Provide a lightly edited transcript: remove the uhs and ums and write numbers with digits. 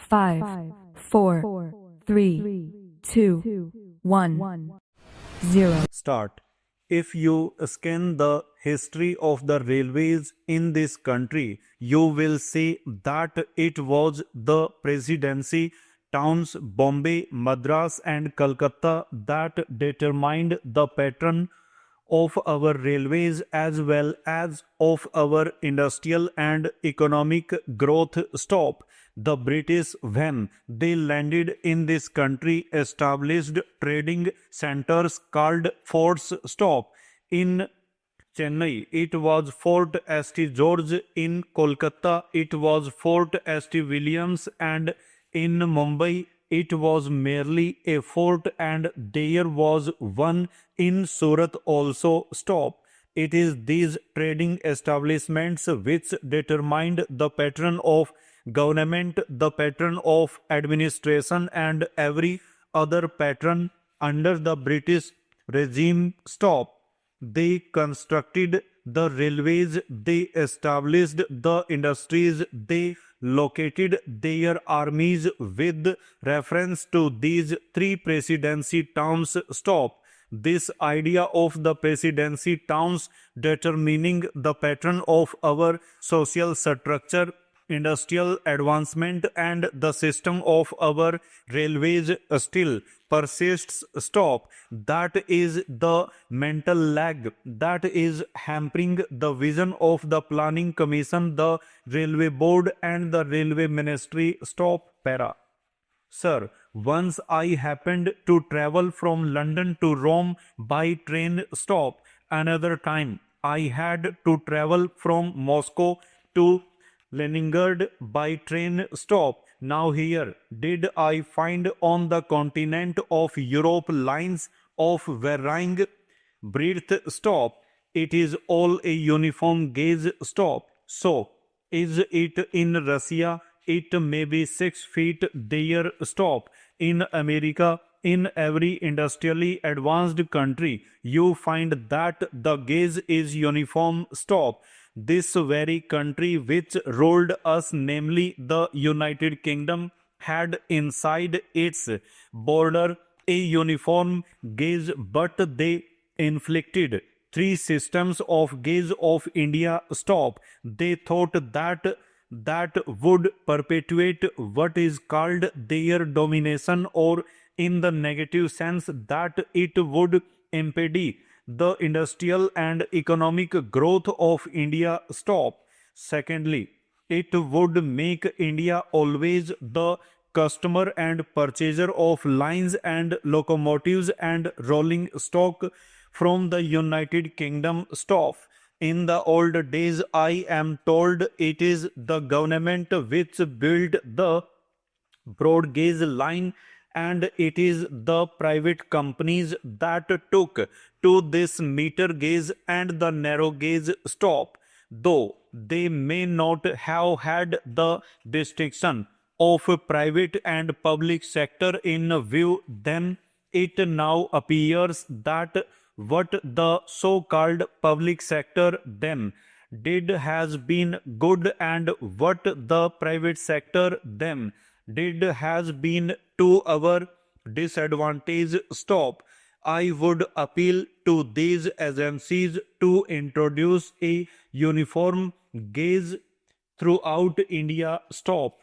5, 4, 3, 2, 1, 0. Start. If you scan the history of the railways in this country, you will see that it was the presidency towns Bombay, Madras, and Calcutta that determined the pattern of our railways as well as of our industrial and economic growth. Stop. The British, when they landed in this country, established trading centers called forts. Stop. In Chennai, it was Fort St. George. In Kolkata, it was Fort St. Williams. And in Mumbai, it was merely a fort, and there was one in Surat also. Stop. It is these trading establishments which determined the pattern of government, the pattern of administration, and every other pattern under the British regime. Stop. They constructed the railways, they established the industries, they located their armies with reference to these three presidency towns. Stop. This idea of the presidency towns determining the pattern of our social structure, industrial advancement, and the system of our railways still persists. Stop. That is the mental lag that is hampering the vision of the planning commission, the railway board, and the railway ministry. Stop. Para. Sir, once I happened to travel from London to Rome by train. Stop. Another time I had to travel from Moscow to Leningrad by train. Stop. Now here did I find on the continent of Europe lines of varying breadth. Stop. It is all a uniform gauge. Stop. So is it in Russia? It may be 6 feet there. Stop. In America, in every industrially advanced country, you find that the gauge is uniform. Stop. This very country which ruled us, namely the United Kingdom, had inside its border a uniform gauge, but they inflicted three systems of gauge of India. Stop. They thought that would perpetuate what is called their domination, or in the negative sense that it would impede the industrial and economic growth of India. Stop. Secondly, it would make India always the customer and purchaser of lines and locomotives and rolling stock from the United Kingdom. Stop. In the old days, I am told it is the government which built the broad gauge line, and it is the private companies that took to this meter gauge and the narrow gauge. Stop. Though they may not have had the distinction of private and public sector in view then, it now appears that what the so-called public sector then did has been good, and what the private sector then did has been to our disadvantage. Stop. I would appeal to these agencies to introduce a uniform gauge throughout India. Stop.